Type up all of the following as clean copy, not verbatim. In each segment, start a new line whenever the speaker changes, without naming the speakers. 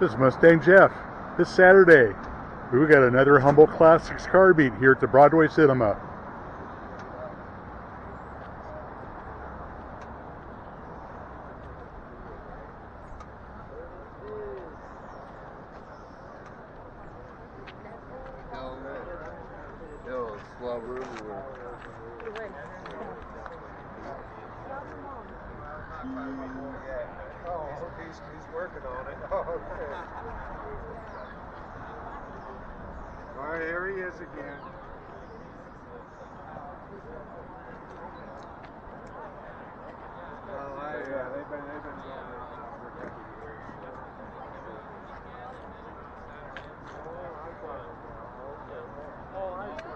This is Mustang Jeff. This Saturday, we got another Humboldt Classics car meet here at the Broadway Cinema.
Oh, he's working on it. Oh, okay. All right, here he is again. Oh, yeah, they've been doing this now for a couple of years. Oh, I see.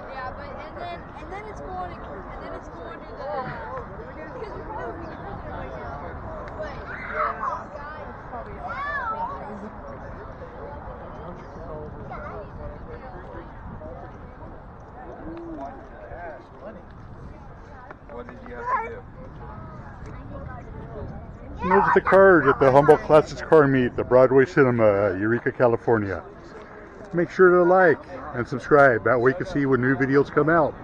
Yeah, but and then it's going to the because we're probably in prison right now. Wait, guys,
What did you have to do?
And there's the cars at the Humboldt Classics car meet at the Broadway Cinema, Eureka, California. Make sure to like and subscribe. That way you can see when new videos come out.